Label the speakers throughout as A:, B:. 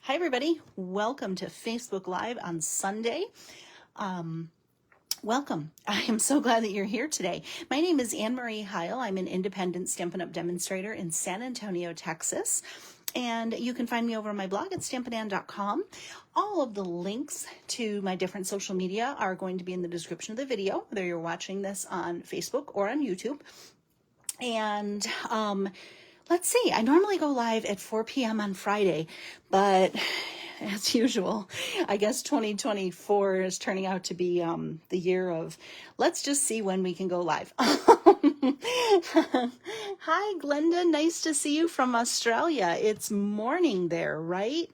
A: Hi, everybody. Welcome to Facebook Live on Sunday. Welcome. I am so glad that you're here today. My name is Anne Marie Heil. I'm an independent Stampin' Up! Demonstrator in San Antonio, Texas. And you can find me over on my blog at stampandann.com. All of the links to my different social media are going to be in the description of the video, whether you're watching this on Facebook or on YouTube. And let's see, I normally go live at 4 p.m. on Friday, but as usual, I guess 2024 is turning out to be the year of let's just see when we can go live. Hi, Glenda. Nice to see you from Australia. It's morning there, right?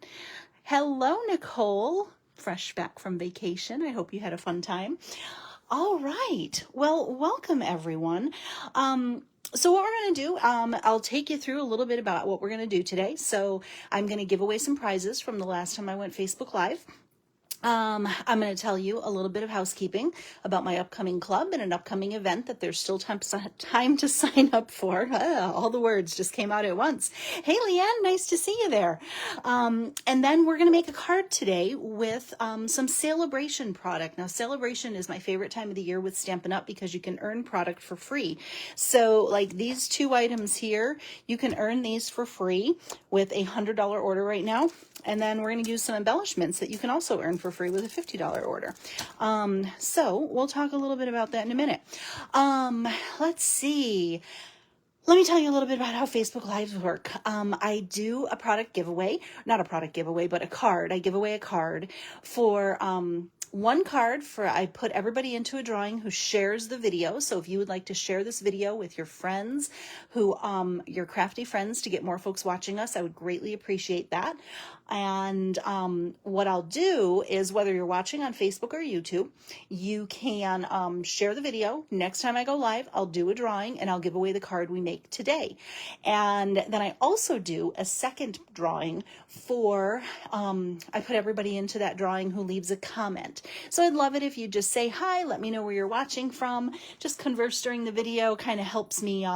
A: Hello, Nicole. Fresh back from vacation. I hope you had a fun time. All right. Well, welcome, everyone. So what we're going to do, I'll take you through a little bit about what we're going to do today. So I'm going to give away some prizes from the last time I went Facebook Live. I'm going to tell you a little bit of housekeeping about my upcoming club and an upcoming event that there's still time to sign up for. All the words just came out at once. Hey, Leanne, nice to see you there. And then we're going to make a card today with some Sale-A-Bration product. Now, Sale-A-Bration is my favorite time of the year with Stampin' Up! Because you can earn product for free. So like these two items here, you can earn these for free with a $100 order right now. And then we're going to use some embellishments that you can also earn for free with a $50 order. So we'll talk a little bit about that in a minute. Let's see. Let me tell you a little bit about how Facebook Lives work. I do a product giveaway, not a product giveaway, but a card. I give away a card for one card I put everybody into a drawing who shares the video. So if you would like to share this video with your friends, your crafty friends, to get more folks watching us, I would greatly appreciate that. And what I'll do is, whether you're watching on Facebook or YouTube, you can share the video. Next time I go live, I'll do a drawing and I'll give away the card we make today. And then I also do a second drawing for, I put everybody into that drawing who leaves a comment. So I'd love it if you just say hi, let me know where you're watching from, just converse during the video, kind of helps me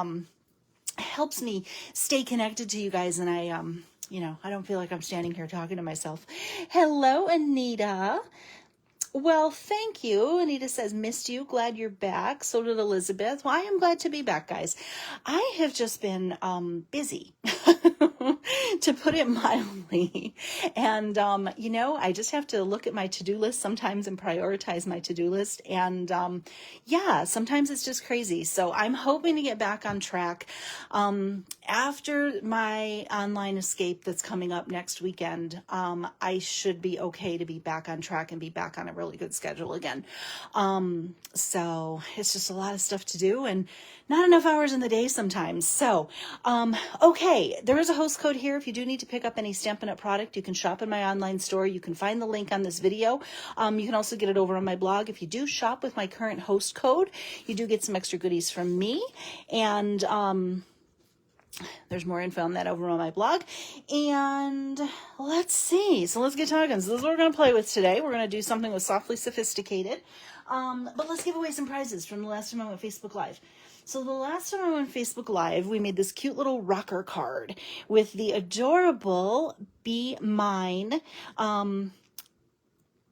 A: stay connected to you guys. And I don't feel like I'm standing here talking to myself. Hello, Anita. Well, thank you. Anita says, missed you. Glad you're back. So did Elizabeth. Well, I am glad to be back, guys. I have just been busy, to put it mildly. And, I just have to look at my to-do list sometimes and prioritize my to-do list. And sometimes it's just crazy. So I'm hoping to get back on track after my online escape that's coming up next weekend. I should be okay to be back on track and be back on a really good schedule again. So it's just a lot of stuff to do and not enough hours in the day sometimes. So, okay, there is a host code here. If you do need to pick up any Stampin' Up! Product, you can shop in my online store. You can find the link on this video. You can also get it over on my blog. If you do shop with my current host code, you do get some extra goodies from me. And, there's more info on that over on my blog. And let's see. So let's get talking. So this is what we're going to play with today. We're going to do something with Softly Sophisticated. But let's give away some prizes from the last time I went Facebook Live. So the last time I went Facebook Live, we made this cute little rocker card with the adorable Be Mine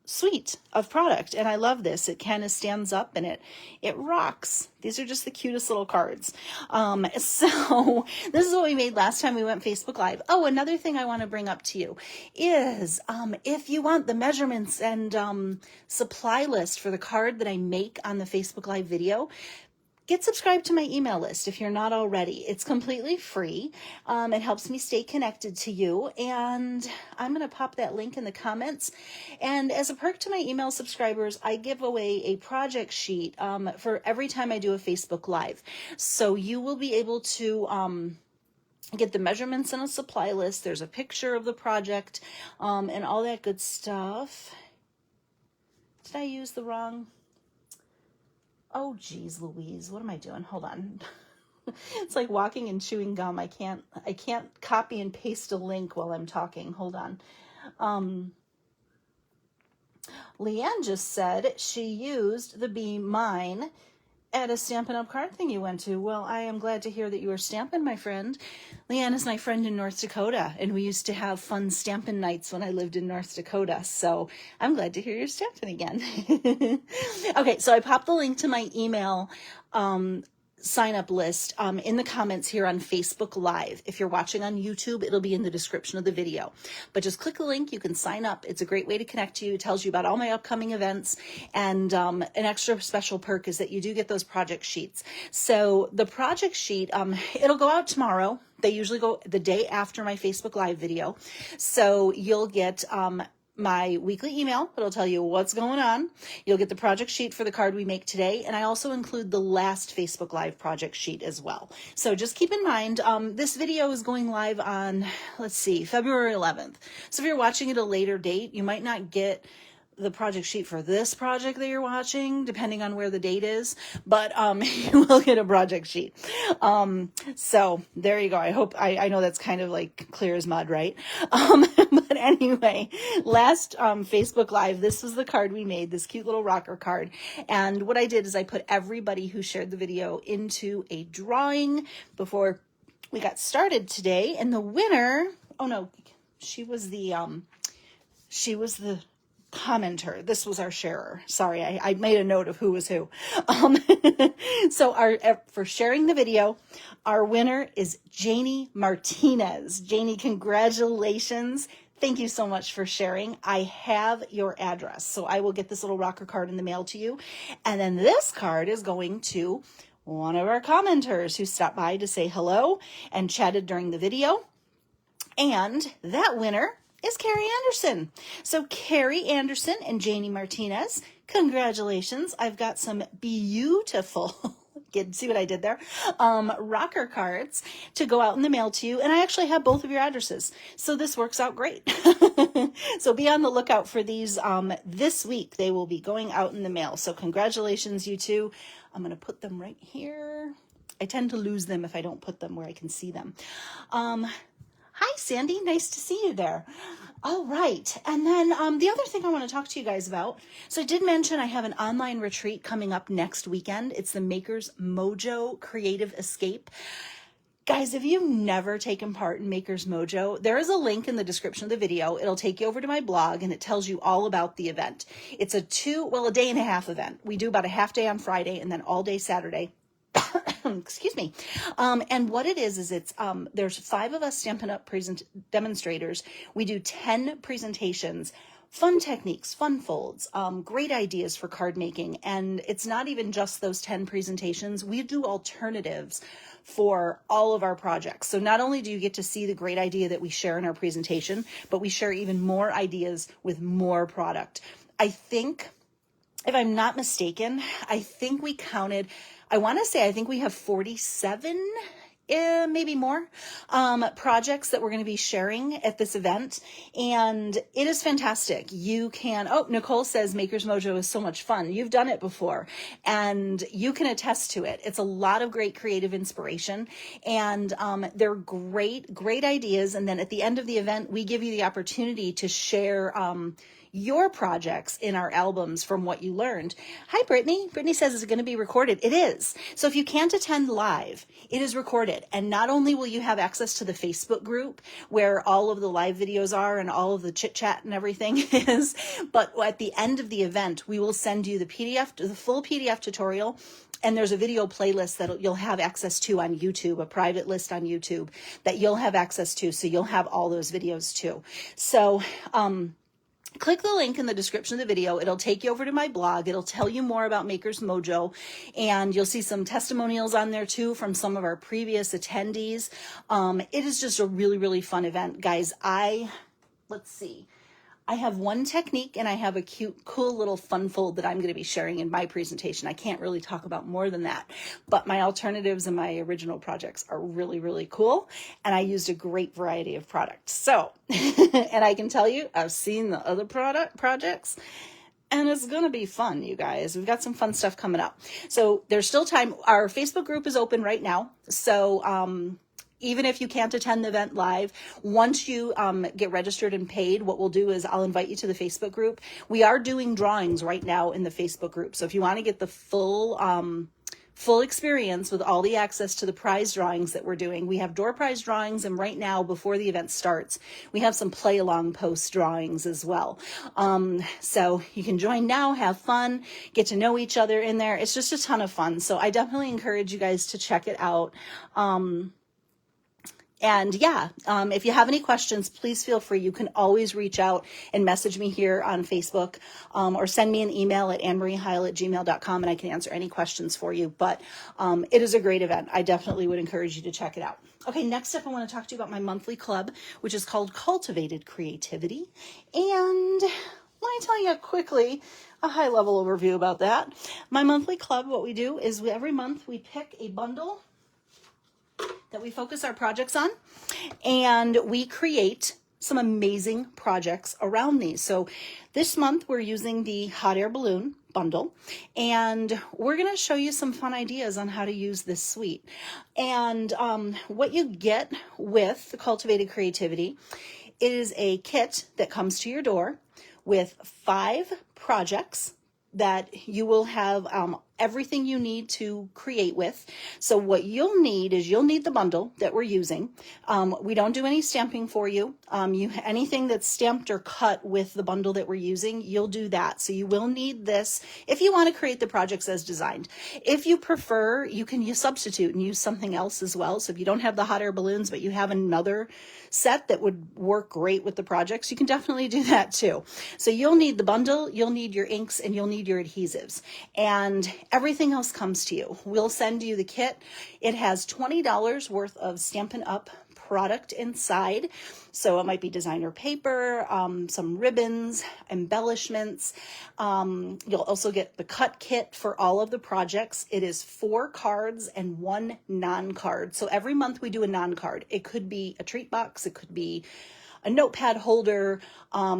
A: suite of product, and I love this. It kind of stands up and it rocks. These are just the cutest little cards. So this is what we made last time we went Facebook Live. Oh, another thing I want to bring up to you is if you want the measurements and supply list for the card that I make on the Facebook Live video, get subscribed to my email list if you're not already. It's completely free. It helps me stay connected to you. And I'm going to pop that link in the comments. And as a perk to my email subscribers, I give away a project sheet for every time I do a Facebook Live. So you will be able to get the measurements and a supply list. There's a picture of the project and all that good stuff. Did I use the wrong... Oh, geez, Louise, what am I doing? Hold on. It's like walking and chewing gum. I can't copy and paste a link while I'm talking. Hold on. Leanne just said she used the Be Mine at a Stampin' Up! Card thing you went to. Well, I am glad to hear that you were stamping, my friend. Leanne is my friend in North Dakota, and we used to have fun stamping nights when I lived in North Dakota. So I'm glad to hear you're stamping again. Okay, so I popped the link to my email sign up list in the comments here on Facebook Live. If you're watching on YouTube, it'll be in the description of the video. But just click the link, you can sign up. It's a great way to connect to you. It tells you about all my upcoming events. And an extra special perk is that you do get those project sheets. So the project sheet, it'll go out tomorrow. They usually go the day after my Facebook Live video. So you'll get my weekly email. It'll tell you what's going on. You'll get the project sheet for the card we make today. And I also include the last Facebook Live project sheet as well. So just keep in mind, this video is going live on, let's see, February 11th. So if you're watching at a later date, you might not get the project sheet for this project that you're watching, depending on where the date is, but you will get a project sheet. So there you go. I know that's kind of like clear as mud, right? But anyway, last Facebook Live, this was the card we made, this cute little rocker card. And what I did is I put everybody who shared the video into a drawing before we got started today. And the winner, oh no, she was the commenter. This was our sharer. Sorry, I made a note of who was who. So for sharing the video, our winner is Janie Martinez. Janie, congratulations. Thank you so much for sharing. I have your address, so I will get this little rocker card in the mail to you. And then this card is going to one of our commenters who stopped by to say hello and chatted during the video. And that winner is Carrie Anderson. So Carrie Anderson and Janie Martinez, congratulations. I've got some beautiful, see what I did there, rocker cards to go out in the mail to you. And I actually have both of your addresses. So this works out great. So be on the lookout for these this week. They will be going out in the mail. So congratulations, you two. I'm going to put them right here. I tend to lose them if I don't put them where I can see them. Hi, Sandy. Nice to see you there. All right. And then the other thing I want to talk to you guys about. So I did mention I have an online retreat coming up next weekend. It's the Maker's Mojo Creative Escape. Guys, if you've never taken part in Maker's Mojo, there is a link in the description of the video. It'll take you over to my blog and it tells you all about the event. It's a day and a half event. We do about a half day on Friday and then all day Saturday. Excuse me. And what it is it's, there's 5 of us Stampin' Up! Demonstrators. We do 10 presentations, fun techniques, fun folds, great ideas for card making. And it's not even just those 10 presentations. We do alternatives for all of our projects. So not only do you get to see the great idea that we share in our presentation, but we share even more ideas with more product. I think, if I'm not mistaken, I think we counted, I think we have 47, maybe more, projects that we're going to be sharing at this event. And it is fantastic. You can, Nicole says Maker's Mojo is so much fun. You've done it before and you can attest to it. It's a lot of great creative inspiration and they're great ideas. And then at the end of the event, we give you the opportunity to share your projects in our albums from what you learned. Hi, Brittany. Brittany says it's going to be recorded. It is. So if you can't attend live, it is recorded. And not only will you have access to the Facebook group where all of the live videos are and all of the chit chat and everything is, but at the end of the event, we will send you the PDF, the full PDF tutorial. And there's a video playlist that you'll have access to on YouTube, a private list on YouTube that you'll have access to. So you'll have all those videos too. So, click the link in the description of the video. It'll take you over to my blog. It'll tell you more about Maker's Mojo, and you'll see some testimonials on there too from some of our previous attendees. It is just a really fun event, guys. Let's see. I have one technique and I have a cool little fun fold that I'm going to be sharing in my presentation. I can't really talk about more than that, but my alternatives and my original projects are really cool. And I used a great variety of products. So, and I can tell you, I've seen the other projects and it's going to be fun, you guys. We've got some fun stuff coming up. So there's still time. Our Facebook group is open right now. So, even if you can't attend the event live, once you get registered and paid, what we'll do is I'll invite you to the Facebook group. We are doing drawings right now in the Facebook group. So if you want to get the full full experience with all the access to the prize drawings that we're doing. We have door prize drawings, and right now, before the event starts, we have some play along post drawings as well. So you can join now, have fun, get to know each other in there. It's just a ton of fun. So I definitely encourage you guys to check it out. And yeah, if you have any questions, please feel free. You can always reach out and message me here on Facebook, or send me an email at annemariehile@gmail.com, and I can answer any questions for you. But it is a great event. I definitely would encourage you to check it out. Okay, next up, I want to talk to you about my monthly club, which is called Cultivated Creativity. And let me tell you quickly a high-level overview about that. My monthly club, what we do is every month we pick a bundle that we focus our projects on, and we create some amazing projects around these. So this month we're using the hot air balloon bundle, and we're going to show you some fun ideas on how to use this suite. And what you get with the Cultivated Creativity is a kit that comes to your door with 5 projects that you will have everything you need to create with. So what you'll need is you'll need the bundle that we're using. We don't do any stamping for you. Anything that's stamped or cut with the bundle that we're using, you'll do that. So you will need this if you want to create the projects as designed. If you prefer, you can substitute and use something else as well. So if you don't have the hot air balloons, but you have another set that would work great with the projects, you can definitely do that too. So you'll need the bundle, you'll need your inks, and you'll need your adhesives. And everything else comes to you. We'll send you the kit. It has $20 worth of Stampin' Up! Product inside. So it might be designer paper, some ribbons, embellishments. You'll also get the cut kit for all of the projects. It is 4 cards and 1 non-card. So every month we do a non-card. It could be a treat box. It could be a notepad holder, a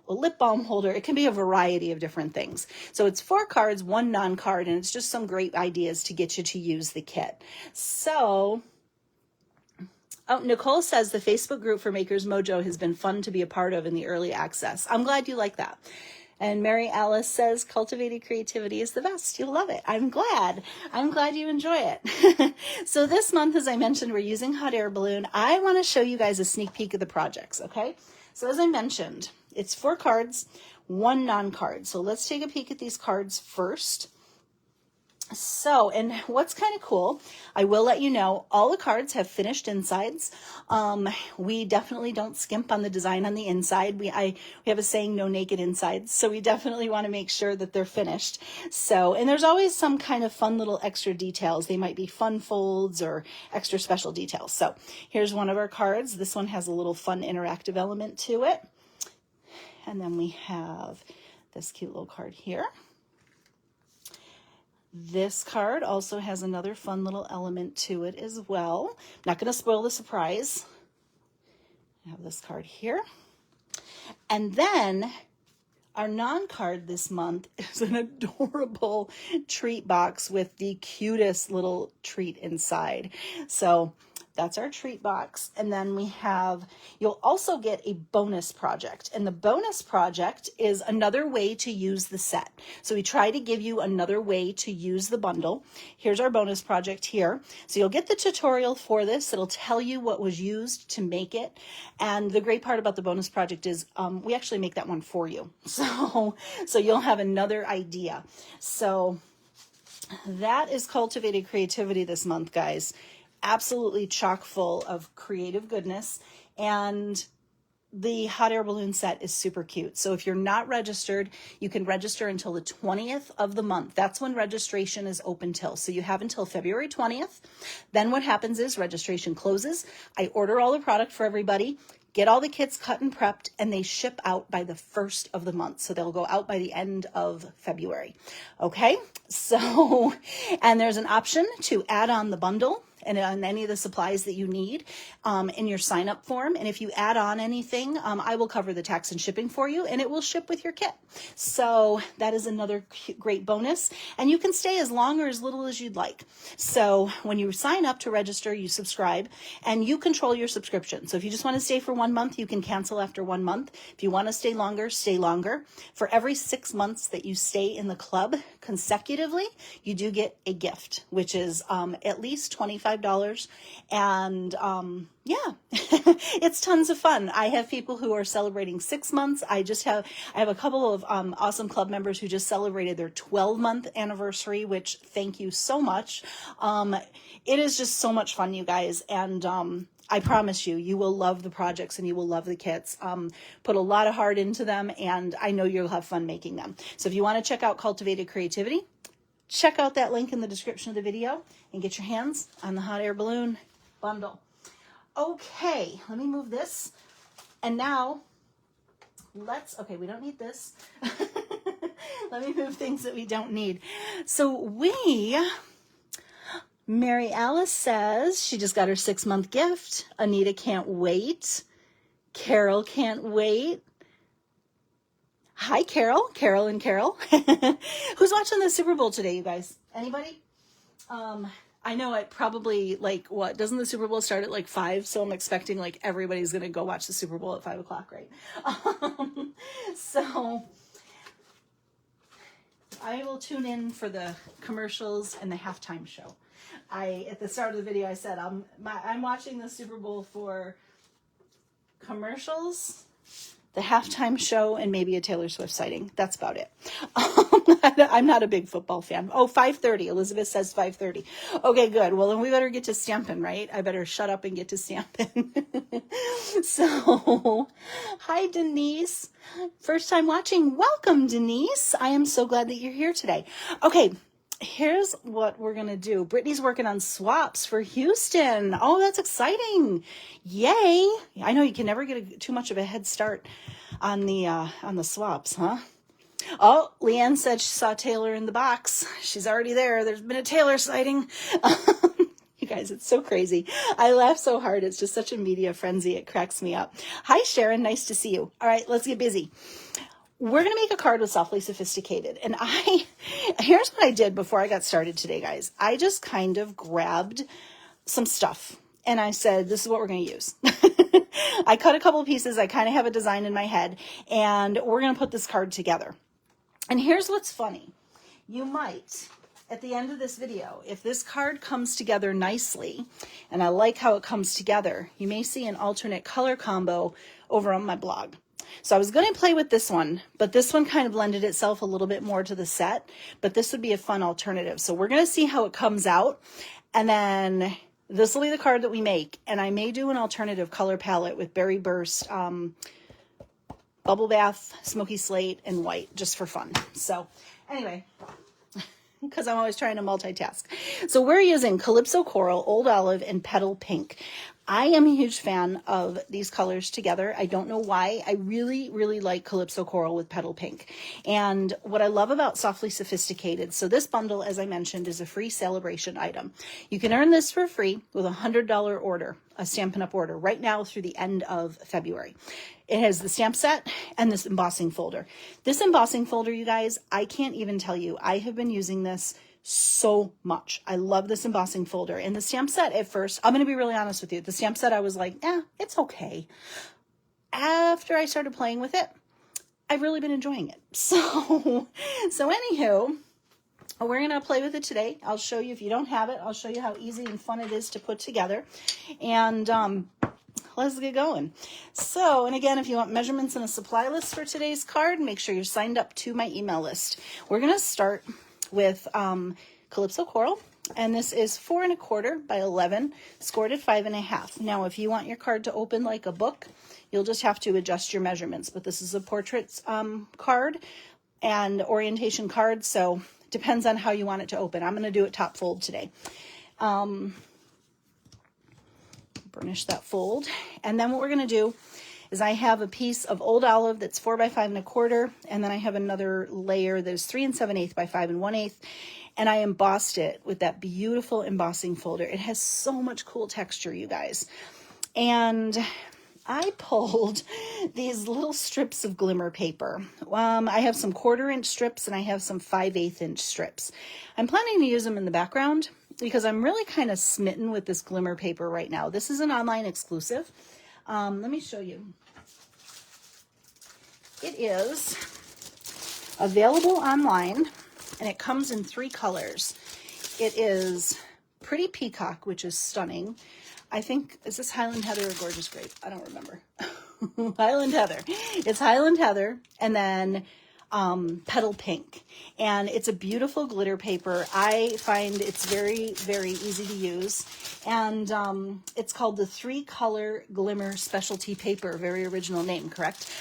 A: lip balm holder. It can be a variety of different things. So it's 4 cards, 1 non-card, and it's just some great ideas to get you to use the kit. So, oh, Nicole says the Facebook group for Makers Mojo has been fun to be a part of in the early access. I'm glad you like that. And Mary Alice says Cultivated Creativity is the best. You'll love it. I'm glad. I'm glad you enjoy it. So this month, as I mentioned, we're using hot air balloon. I want to show you guys a sneak peek of the projects, okay? So as I mentioned, it's 4 cards, 1 non-card. So let's take a peek at these cards first. So, and what's kind of cool, I will let you know, all the cards have finished insides. We definitely don't skimp on the design on the inside. We have a saying, no naked insides. So we definitely want to make sure that they're finished. So, and there's always some kind of fun little extra details. They might be fun folds or extra special details. So here's one of our cards. This one has a little fun interactive element to it. And then we have this cute little card here. This card also has another fun little element to it as well. I'm not going to spoil the surprise. I have this card here. And then our non-card this month is an adorable treat box with the cutest little treat inside. So that's our treat box. And then we have, you'll also get a bonus project. And the bonus project is another way to use the set. So we try to give you another way to use the bundle. Here's our bonus project here. So you'll get the tutorial for this. It'll tell you what was used to make it. And the great part about the bonus project is we actually make that one for you. So you'll have another idea. So that is Cultivated Creativity this month, guys. Absolutely chock full of creative goodness, and the hot air balloon set is super cute. So if you're not registered, you can register until the 20th of the month. That's when registration is open till. So you have until February 20th. Then what happens is registration closes. I order all the product for everybody, get all the kits cut and prepped, and they ship out by the 1st of the month. So they'll go out by the end of February. Okay, so, and there's an option to add on the bundle and on any of the supplies that you need in your sign up form. And if you add on anything, I will cover the tax and shipping for you, and it will ship with your kit. So that is another great bonus. And you can stay as long or as little as you'd like. So when you sign up to register, you subscribe, and you control your subscription. So if you just want to stay for 1 month, you can cancel after 1 month. If you want to stay longer, stay longer. For every 6 months that you stay in the club consecutively, you do get a gift, which is at least $25. And yeah, it's tons of fun. I have people who are celebrating 6 months. I have a couple of awesome club members who just celebrated their 12-month anniversary, which thank you so much. It is just so much fun, you guys. And I promise you, you will love the projects and you will love the kits. Put a lot of heart into them, and I know you'll have fun making them. So if you want to check out Cultivated Creativity, check out that link in the description of the video and get your hands on the hot air balloon bundle. Okay, let me move this. And now okay, we don't need this. Let me move things that we don't need. So Mary Alice says she just got her 6-month gift. Anita can't wait. Carol can't wait. Hi, Carol. Carol and Carol. Who's watching the Super Bowl today, you guys? Anybody? I know it probably, doesn't the Super Bowl start at 5? So I'm expecting everybody's going to go watch the Super Bowl at 5 o'clock, right? So I will tune in for the commercials and the halftime show. At the start of the video, I said, I'm watching the Super Bowl for commercials, the halftime show, and maybe a Taylor Swift sighting. That's about it. I'm not a big football fan. Oh, 5:30. Elizabeth says 5:30. Okay, good. Well, then we better get to stamping, right? I better shut up and get to stamping. So, hi, Denise. First time watching. Welcome, Denise. I am so glad that you're here today. Okay. Here's what we're going to do. Brittany's working on swaps for Houston. Oh, that's exciting. Yay. I know you can never get too much of a head start on the swaps, huh? Oh, Leanne said she saw Taylor in the box. She's already there. There's been a Taylor sighting. You guys, it's so crazy. I laugh so hard. It's just such a media frenzy. It cracks me up. Hi, Sharon. Nice to see you. All right, let's get busy. We're going to make a card with Softly Sophisticated. And here's what I did before I got started today, guys. I just kind of grabbed some stuff and I said, this is what we're going to use. I cut a couple of pieces. I kind of have a design in my head, and we're going to put this card together. And here's what's funny. You might, at the end of this video, if this card comes together nicely, and I like how it comes together, you may see an alternate color combo over on my blog. So I was going to play with this one, but this one kind of lended itself a little bit more to the set, but this would be a fun alternative. So we're going to see how it comes out, and then this will be the card that we make. And I may do an alternative color palette with Berry Burst, Bubble Bath, Smoky Slate, and White, just for fun. So anyway, because I'm always trying to multitask. So we're using Calypso Coral, Old Olive, and Petal Pink. I am a huge fan of these colors together. I don't know why. I really, really like Calypso Coral with Petal Pink. And what I love about Softly Sophisticated, so this bundle, as I mentioned, is a free Sale-A-Bration item. You can earn this for free with a $100 order, a Stampin' Up! Order, right now through the end of February. It has the stamp set and this embossing folder. This embossing folder, you guys, I can't even tell you. I have been using this so much. I love this embossing folder. And the stamp set at first, I'm going to be really honest with you. The stamp set, I was like, it's okay. After I started playing with it, I've really been enjoying it. So anywho, we're going to play with it today. I'll show you, if you don't have it, I'll show you how easy and fun it is to put together. And let's get going. So, and again, if you want measurements and a supply list for today's card, make sure you're signed up to my email list. We're going to start with Calypso Coral, and this is 4 1/4 by 11, scored at 5 1/2. Now, if you want your card to open like a book, you'll just have to adjust your measurements, but this is a portraits card and orientation card, so it depends on how you want it to open. I'm going to do it top fold today. Burnish that fold, and then what we're going to do is I have a piece of old olive that's 4 by 5 1/4, and then I have another layer that is 3 7/8 by 5 1/8, and I embossed it with that beautiful embossing folder. It has so much cool texture, you guys. And I pulled these little strips of glimmer paper. I have some 1/4 inch strips and I have some 5/8 inch strips. I'm planning to use them in the background because I'm really kind of smitten with this glimmer paper right now. This is an online exclusive. Let me show you. It is available online and it comes in 3 colors. It is Pretty Peacock, which is stunning. I think, is this Highland Heather or Gorgeous Grape? I don't remember. Highland Heather. It's Highland Heather, and then Petal Pink. And it's a beautiful glitter paper. I find it's very, very easy to use. And it's called the 3-Color Glimmer Specialty Paper. Very original name, correct?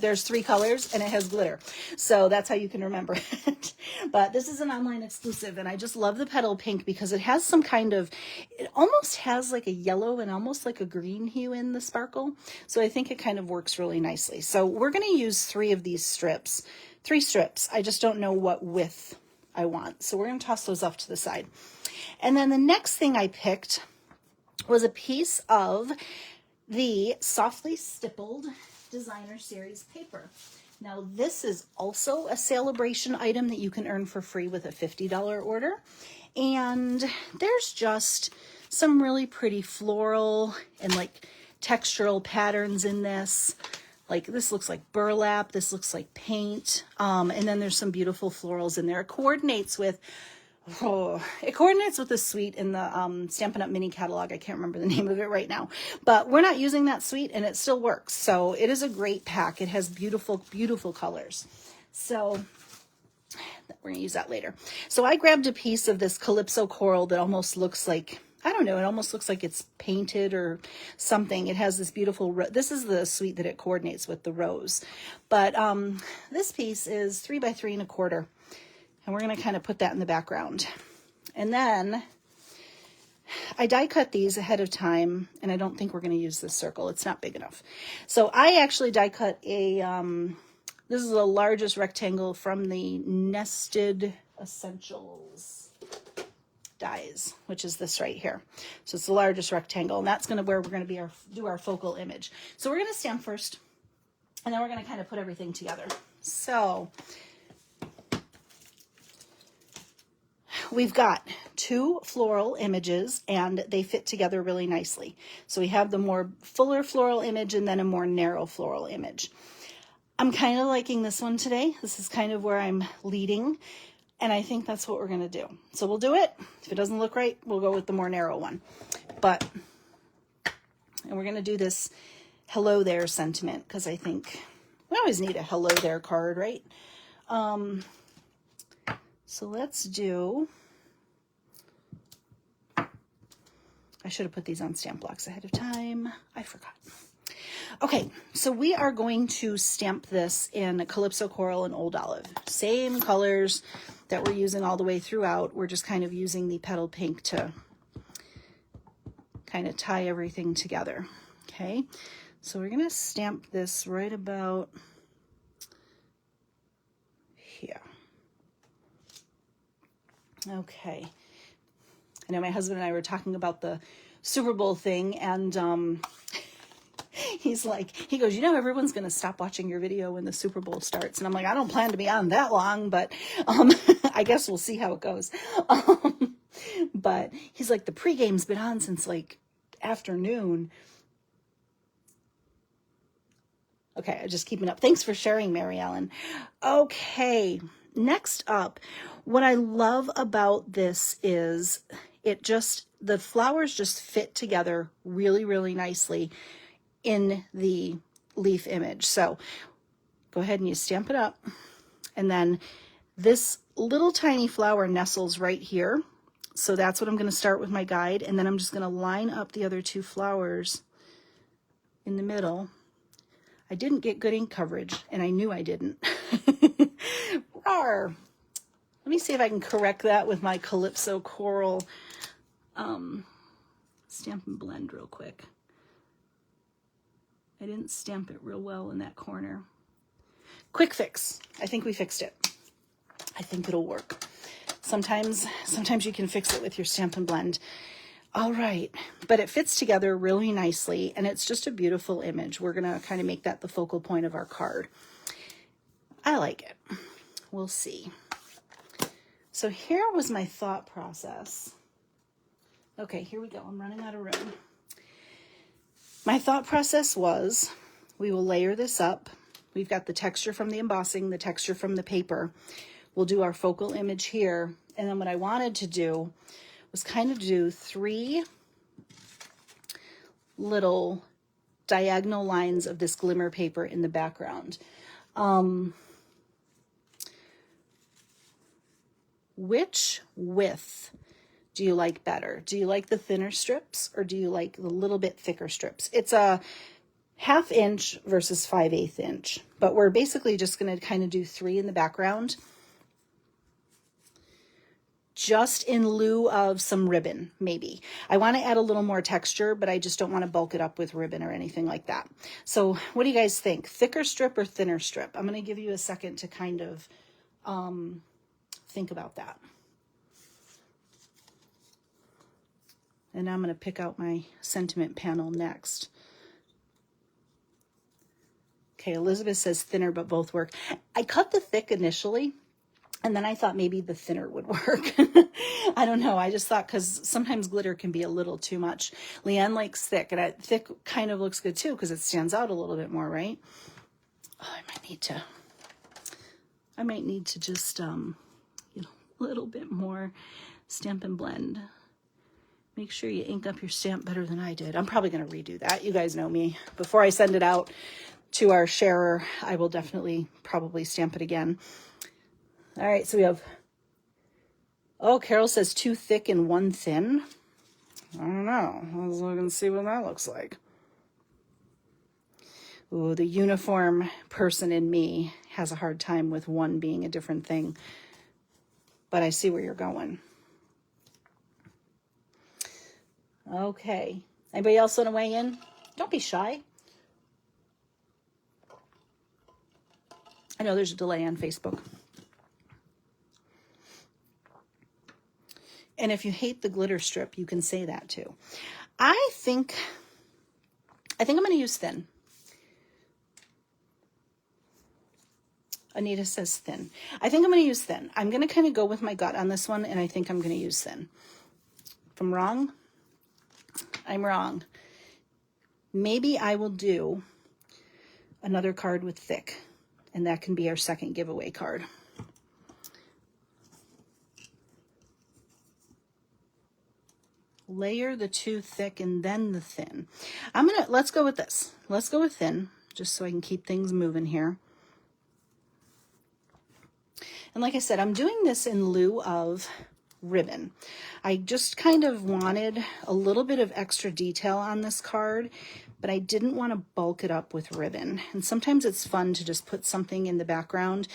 A: There's 3 colors and it has glitter. So that's how you can remember it. But this is an online exclusive, and I just love the Petal Pink because it has some kind of, it almost has like a yellow and almost like a green hue in the sparkle. So I think it kind of works really nicely. So we're going to use 3 of these strips. 3 strips. I just don't know what width I want. So we're going to toss those off to the side. And then the next thing I picked was a piece of the Softly Stippled Designer Series paper. Now this is also a Sale-A-Bration item that you can earn for free with a $50 order. And there's just some really pretty floral and like textural patterns in this. Like this looks like burlap, this looks like paint, and then there's some beautiful florals in there. It coordinates with the suite in the Stampin' Up! Mini catalog. I can't remember the name of it right now, but we're not using that suite and it still works. So it is a great pack. It has beautiful, beautiful colors. So we're gonna use that later. So I grabbed a piece of this Calypso coral that almost looks like, I don't know, it almost looks like it's painted or something. It has this beautiful, this is the suite that it coordinates with, the rose. But this piece is 3 by 3 1/4. And we're going to kind of put that in the background. And then I die cut these ahead of time, and I don't think we're going to use this circle. It's not big enough. So I actually die cut a, this is the largest rectangle from the Nested Essentials dies, which is this right here. So it's the largest rectangle, and that's where we're going to do our focal image. So we're going to stamp first, and then we're going to kind of put everything together. So we've got 2 floral images and they fit together really nicely. So we have the more fuller floral image and then a more narrow floral image. I'm kind of liking this one today. This is kind of where I'm leading, and I think that's what we're going to do. So we'll do it. If it doesn't look right, we'll go with the more narrow one. And we're going to do this hello there sentiment because I think we always need a hello there card, right? So let's do, I should have put these on stamp blocks ahead of time. I forgot. Okay, so we are going to stamp this in Calypso Coral and Old Olive. Same colors that we're using all the way throughout. We're just kind of using the Petal Pink to kind of tie everything together. Okay, so we're going to stamp this right about here. Okay. I know my husband and I were talking about the Super Bowl thing, and he's like, he goes, you know, everyone's going to stop watching your video when the Super Bowl starts. And I'm like, I don't plan to be on that long, but I guess we'll see how it goes. But he's like, the pregame's been on since like afternoon. Okay, I'm just keeping up. Thanks for sharing, Mary Ellen. Okay, next up, what I love about this is the flowers just fit together really, really nicely in the leaf image. So go ahead and you stamp it up. And then this little tiny flower nestles right here. So that's what I'm going to start with my guide. And then I'm just going to line up the other 2 flowers in the middle. I didn't get good ink coverage, and I knew I didn't. Rawr. Let me see if I can correct that with my Calypso Coral stamp and blend real quick. I didn't stamp it real well in that corner. Quick fix. I think we fixed it. I think it'll work. Sometimes you can fix it with your Stampin' Blend. All right, but it fits together really nicely, and it's just a beautiful image. We're gonna kind of make that the focal point of our card. I like it. We'll see. So here was my thought process. Okay, here we go. I'm running out of room. My thought process was, we will layer this up. We've got the texture from the embossing, the texture from the paper. We'll do our focal image here. And then what I wanted to do was kind of do 3 little diagonal lines of this glimmer paper in the background. Which width do you like better? Do you like the thinner strips, or do you like the little bit thicker strips? It's a 1/2 inch versus 5/8 inch, but we're basically just going to kind of do 3 in the background, just in lieu of some ribbon, maybe. I want to add a little more texture, but I just don't want to bulk it up with ribbon or anything like that. So what do you guys think? Thicker strip or thinner strip? I'm going to give you a second to kind of think about that. And I'm going to pick out my sentiment panel next. Okay, Elizabeth says thinner, but both work. I cut the thick initially, and then I thought maybe the thinner would work. I don't know. I just thought, because sometimes glitter can be a little too much. Leanne likes thick, and thick kind of looks good too, because it stands out a little bit more, right? Oh, I might need to just, a little bit more Stampin' Blend. Make sure you ink up your stamp better than I did. I'm probably going to redo that. You guys know me. Before I send it out to our sharer, I will definitely probably stamp it again. All right, so we have, oh, Carol says 2 thick and 1 thin. I don't know. Let's look and see what that looks like. Ooh, the uniform person in me has a hard time with one being a different thing. But I see where you're going. Okay. Anybody else want to weigh in? Don't be shy. I know there's a delay on Facebook. And if you hate the glitter strip, you can say that too. I think I'm going to use thin. Anita says thin. I think I'm going to use thin. I'm going to kind of go with my gut on this one, and I think I'm going to use thin. If I'm wrong, I'm wrong. Maybe I will do another card with thick, and that can be our second giveaway card. Layer the 2 thick and then the thin. Let's go with this. Let's go with thin, just so I can keep things moving here. And like I said, I'm doing this in lieu of ribbon. I just kind of wanted a little bit of extra detail on this card, but I didn't want to bulk it up with ribbon. And sometimes it's fun to just put something in the background.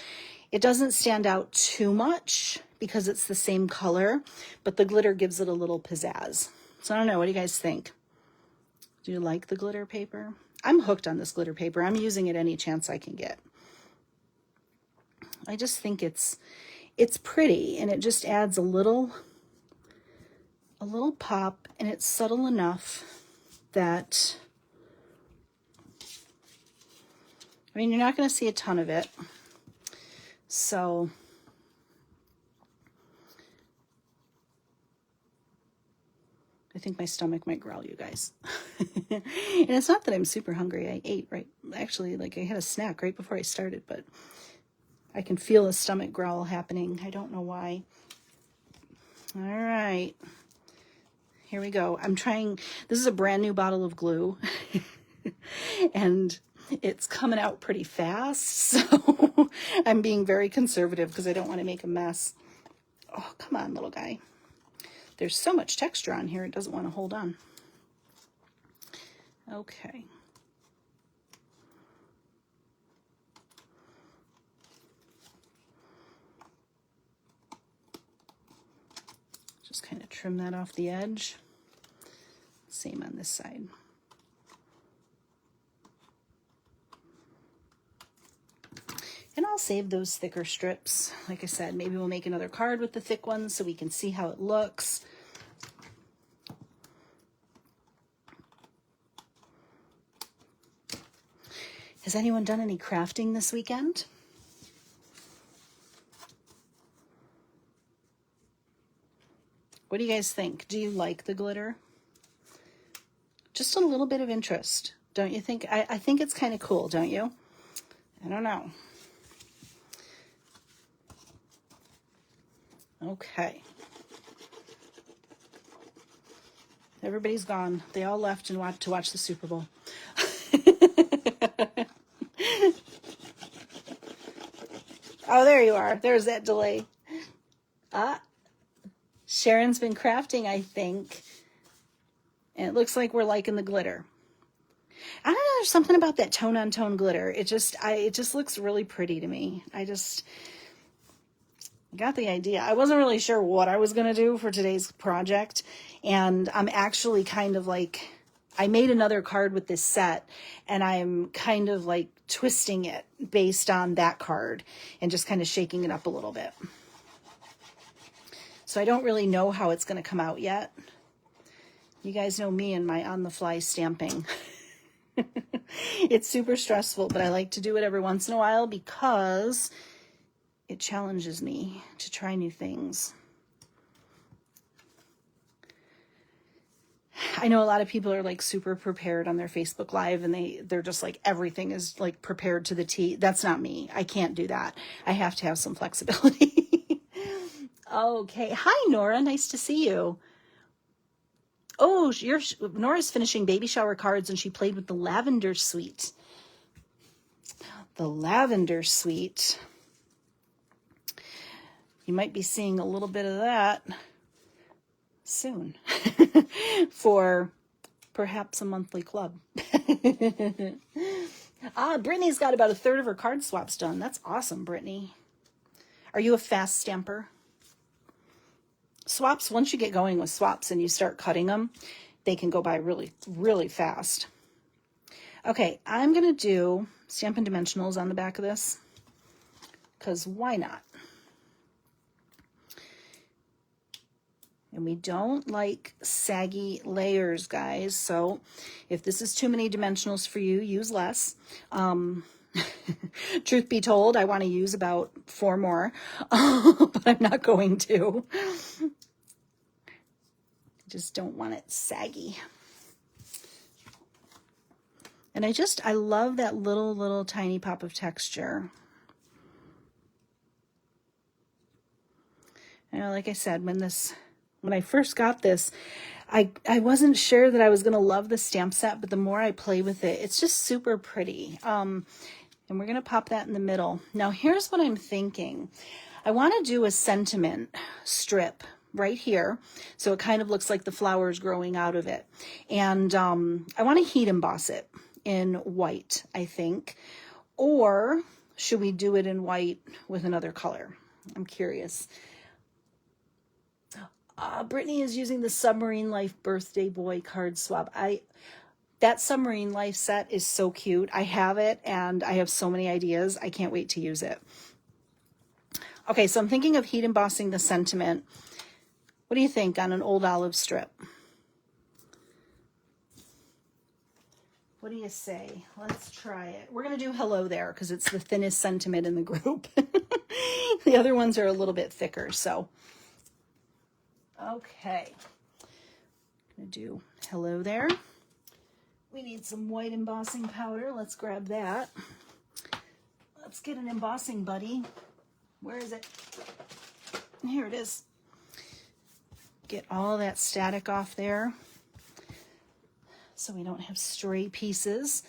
A: It doesn't stand out too much because it's the same color, but the glitter gives it a little pizzazz. So I don't know, what do you guys think? Do you like the glitter paper? I'm hooked on this glitter paper. I'm using it any chance I can get. I just think it's pretty, and it just adds a little pop, and it's subtle enough that, I mean, you're not going to see a ton of it. So I think my stomach might growl, you guys. And it's not that I'm super hungry. I ate actually, like I had a snack right before I started, but I can feel a stomach growl happening. I don't know why. All right. Here we go. This is a brand new bottle of glue. And it's coming out pretty fast. So I'm being very conservative because I don't want to make a mess. Oh, come on, little guy. There's so much texture on here, it doesn't want to hold on. Okay. Just kind of trim that off the edge. Same on this side. And I'll save those thicker strips. Like I said, maybe we'll make another card with the thick ones so we can see how it looks. Has anyone done any crafting this weekend? What do you guys think? Do you like the glitter? Just a little bit of interest, don't you think? I think it's kind of cool, don't you? I don't know. Okay. Everybody's gone. They all left and to watch the Super Bowl. Oh, there you are. There's that delay. Sharon's been crafting, I think. And it looks like we're liking the glitter. I don't know, there's something about that tone-on-tone glitter. It just looks really pretty to me. I just got the idea. I wasn't really sure what I was going to do for today's project. And I'm actually kind of like, I made another card with this set, and I'm kind of like twisting it based on that card and just kind of shaking it up a little bit. So I don't really know how it's going to come out yet. You guys know me and my on-the-fly stamping. It's super stressful, but I like to do it every once in a while because it challenges me to try new things. I know a lot of people are like super prepared on their Facebook Live, and they're just like, everything is like prepared to the T. That's not me. I can't do that. I have to have some flexibility. Okay. Hi, Nora. Nice to see you. Oh, Nora's finishing baby shower cards, and she played with the lavender suite. The lavender suite. You might be seeing a little bit of that soon for perhaps a monthly club. Brittany's got about a third of her card swaps done. That's awesome, Brittany. Are you a fast stamper? Swaps, once you get going with swaps and you start cutting them, they can go by really, really fast. Okay, I'm going to do Stampin' Dimensionals on the back of this, because why not? And we don't like saggy layers, guys. So if this is too many dimensionals for you, use less. Truth be told, I want to use about 4 more, but I'm not going to. Just don't want it saggy. And I love that little tiny pop of texture. You know, like I said, when I first got this, I wasn't sure that I was going to love the stamp set, but the more I play with it, it's just super pretty. And we're going to pop that in the middle. Now, here's what I'm thinking. I want to do a sentiment strip right here, so it kind of looks like the flowers growing out of it. And I want to heat emboss it in white, I think. Or should we do it in white with another color? I'm curious. Brittany is using the Submarine Life Birthday Boy card swap. That Submarine Life set is so cute. I have it, and I have so many ideas. I can't wait to use it. Okay, so I'm thinking of heat embossing the sentiment. What do you think on an old olive strip? What do you say? Let's try it. We're going to do hello there because it's the thinnest sentiment in the group. The other ones are a little bit thicker, so. Okay. I'm going to do hello there. We need some white embossing powder. Let's grab that. Let's get an embossing buddy. Where is it? Here it is. Get all that static off there so we don't have stray pieces.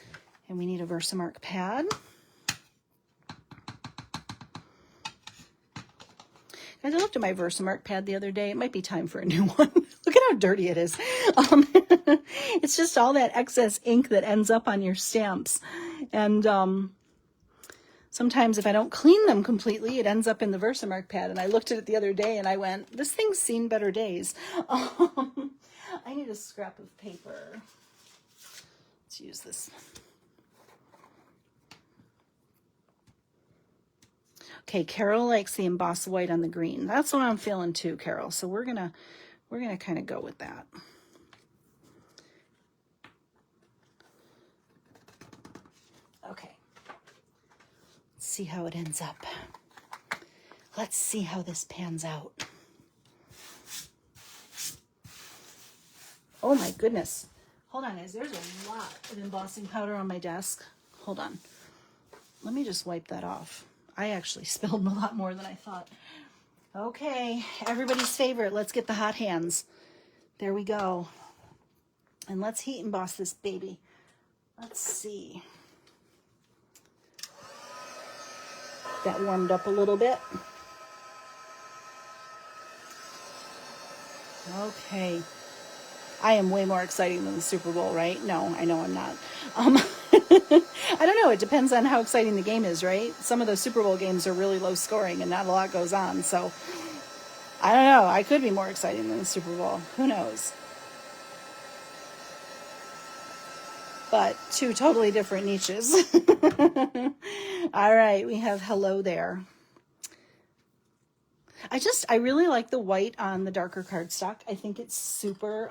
A: And we need a Versamark pad. Guys, I looked at my Versamark pad the other day. It might be time for a new one. Look at how dirty it is. It's just all that excess ink that ends up on your stamps. And sometimes if I don't clean them completely, it ends up in the Versamark pad. And I looked at it the other day and I went, this thing's seen better days. I need a scrap of paper. Let's use this. Okay, Carol likes the embossed white on the green. That's what I'm feeling too, Carol. So we're gonna kind of go with that. Okay. Let's see how it ends up. Let's see how this pans out. Oh my goodness. Hold on, guys. There's a lot of embossing powder on my desk. Hold on. Let me just wipe that off. I actually spilled a lot more than I thought. Okay, everybody's favorite. Let's get the hot hands. There we go. And let's heat emboss this baby. Let's see. That warmed up a little bit. Okay. I am way more exciting than the Super Bowl, right? No, I know I'm not. I don't know. It depends on how exciting the game is, right? Some of the Super Bowl games are really low scoring and not a lot goes on. So I don't know. I could be more exciting than the Super Bowl. Who knows? But two totally different niches. All right. We have hello there. I really like the white on the darker cardstock. I think it's super,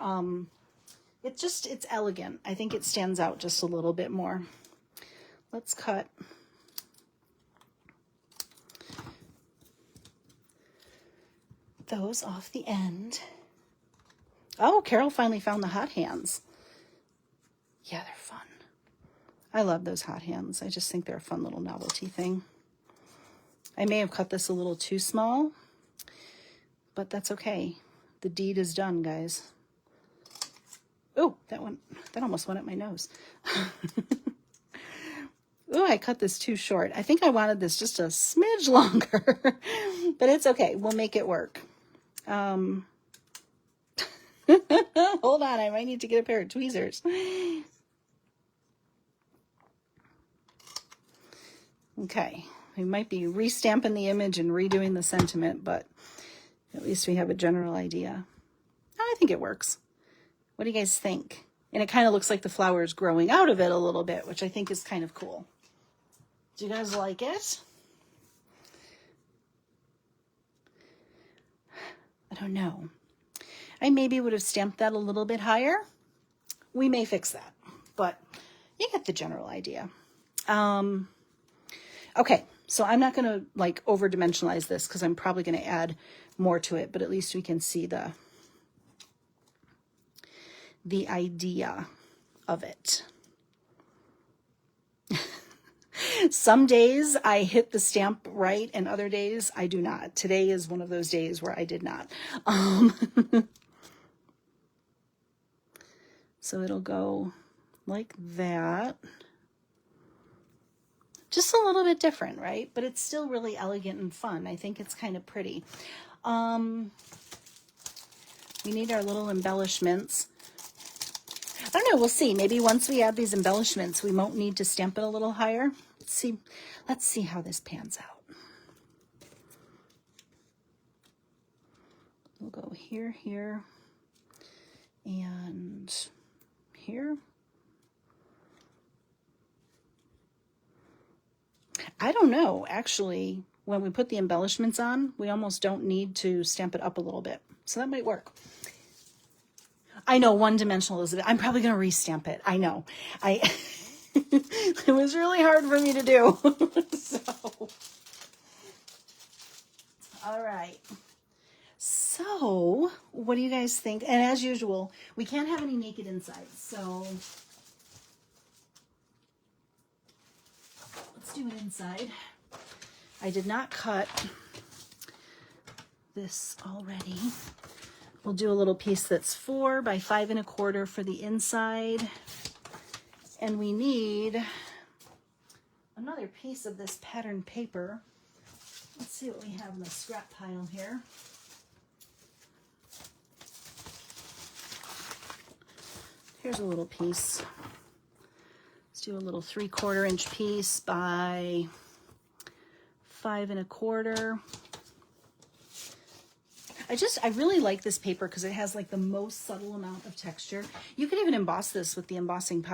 A: it's elegant. I think it stands out just a little bit more. Let's cut those off the end. Oh, Carol finally found the hot hands. Yeah, they're fun. I love those hot hands. I just think they're a fun little novelty thing. I may have cut this a little too small, but that's okay. The deed is done, guys. Oh, that almost went up my nose. Oh, I cut this too short. I think I wanted this just a smidge longer, but it's okay. We'll make it work. Hold on, I might need to get a pair of tweezers. Okay, we might be restamping the image and redoing the sentiment, but at least we have a general idea. I think it works. What do you guys think? And it kind of looks like the flower is growing out of it a little bit, which I think is kind of cool. Do you guys like it? I don't know. I maybe would have stamped that a little bit higher. We may fix that, but you get the general idea. Okay, so I'm not going to like over dimensionalize this because I'm probably going to add more to it, but at least we can see the idea of it. Some days I hit the stamp right and other days I do not. Today is one of those days where I did not. So it'll go like that. Just a little bit different, right? But it's still really elegant and fun. I think it's kind of pretty. We need our little embellishments. I don't know, we'll see. Maybe once we add these embellishments, we won't need to stamp it a little higher. Let's see how this pans out. We'll go here, here, and here. I don't know, actually, when we put the embellishments on, we almost don't need to stamp it up a little bit. So that might work. I know, one-dimensional is it. I'm probably going to re-stamp it. I know. It was really hard for me to do. So, all right. So, what do you guys think? And as usual, we can't have any naked insides. So, let's do it inside. I did not cut this already. We'll do a little piece that's 4 by 5 1/4 for the inside. And we need another piece of this pattern paper. Let's see what we have in the scrap pile here. Here's a little piece. Let's do a little 3/4 inch piece by 5 1/4. I really like this paper because it has like the most subtle amount of texture. You could even emboss this with the embossing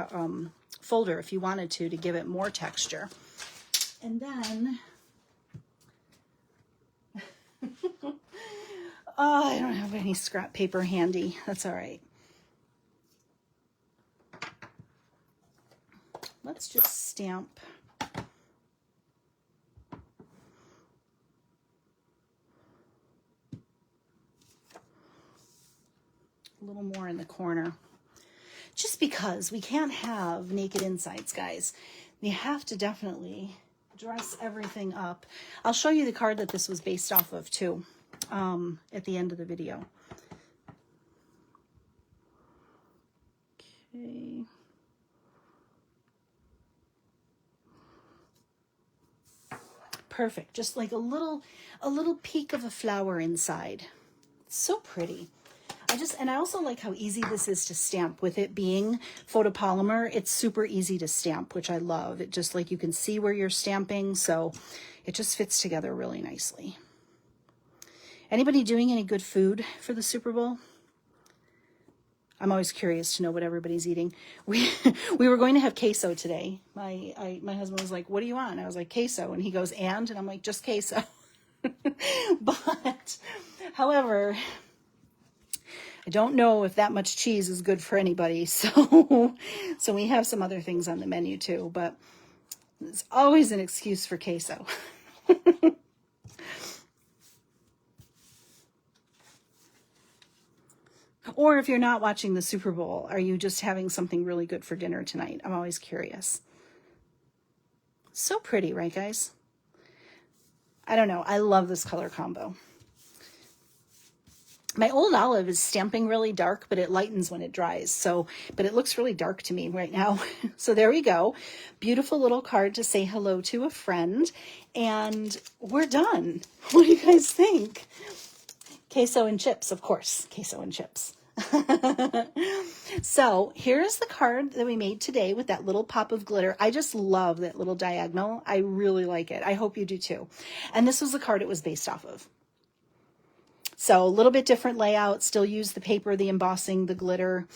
A: folder if you wanted to give it more texture. And then Oh, I don't have any scrap paper handy. That's all right. Let's just stamp. A little more in the corner. Just because we can't have naked insides, guys. You have to definitely dress everything up. I'll show you the card that this was based off of too, at the end of the video. Okay. Perfect. Just like a little peek of a flower inside. It's so pretty. I also like how easy this is to stamp. With it being photopolymer, it's super easy to stamp, which I love. It just, like, you can see where you're stamping, so it just fits together really nicely. Anybody doing any good food for the Super Bowl? I'm always curious to know what everybody's eating. We were going to have queso today. My husband was like, "What do you want?" And I was like, "Queso." And he goes, and I'm like, "Just queso." But, however, I don't know if that much cheese is good for anybody. So we have some other things on the menu too, but it's always an excuse for queso. Or if you're not watching the Super Bowl, are you just having something really good for dinner tonight? I'm always curious. So pretty, right, guys? I don't know. I love this color combo. My old olive is stamping really dark, but it lightens when it dries. So, but it looks really dark to me right now. So there we go. Beautiful little card to say hello to a friend. And we're done. What do you guys think? Queso and chips, of course. Queso and chips. So here's the card that we made today with that little pop of glitter. I just love that little diagonal. I really like it. I hope you do too. And this was the card it was based off of. So a little bit different layout, still used the paper, the embossing, the glitter.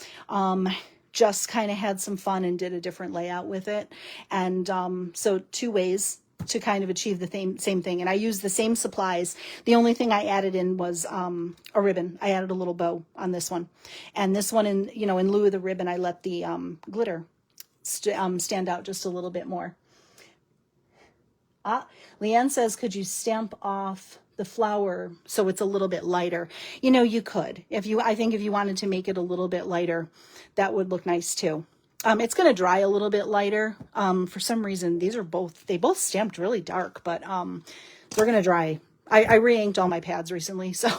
A: Just kind of had some fun and did a different layout with it. And so two ways to kind of achieve the same thing. And I used the same supplies. The only thing I added in was a ribbon. I added a little bow on this one. And this one, in lieu of the ribbon, I let the glitter stand out just a little bit more. Leanne says, could you stamp off the flower so it's a little bit lighter? You could. I think if you wanted to make it a little bit lighter, that would look nice too. It's going to dry a little bit lighter. For some reason, they both stamped really dark, but they're going to dry. I re-inked all my pads recently, so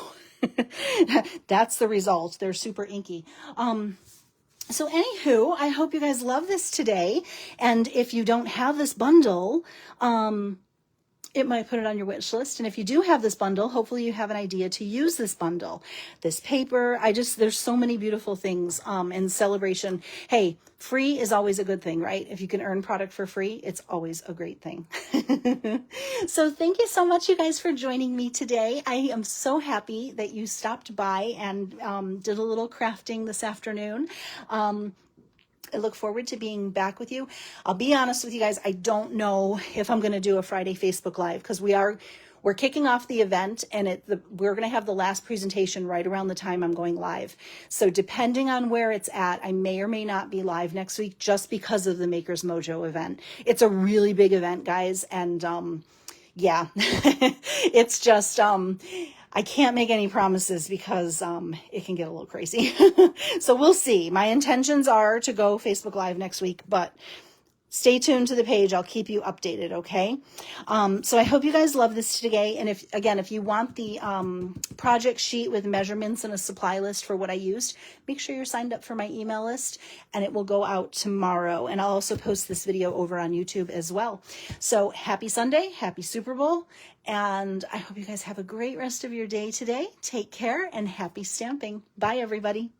A: that's the result. They're super inky. So anywho, I hope you guys love this today. And if you don't have this bundle, it might put it on your wish list. And if you do have this bundle, hopefully you have an idea to use this bundle. This paper, there's so many beautiful things in Sale-A-Bration. Hey, free is always a good thing, right? If you can earn product for free, it's always a great thing. So thank you so much, you guys, for joining me today. I am so happy that you stopped by and did a little crafting this afternoon. I look forward to being back with you. I'll be honest with you guys. I don't know if I'm going to do a Friday Facebook Live because we're kicking off the event and we're going to have the last presentation right around the time I'm going live. So depending on where it's at, I may or may not be live next week just because of the Maker's Mojo event. It's a really big event, guys. And yeah, it's just I can't make any promises because it can get a little crazy. So we'll see. My intentions are to go Facebook Live next week, but stay tuned to the page. I'll keep you updated, okay? So I hope you guys love this today. And if you want the project sheet with measurements and a supply list for what I used, make sure you're signed up for my email list and it will go out tomorrow. And I'll also post this video over on YouTube as well. So happy Sunday, happy Super Bowl. And I hope you guys have a great rest of your day today. Take care and happy stamping. Bye, everybody.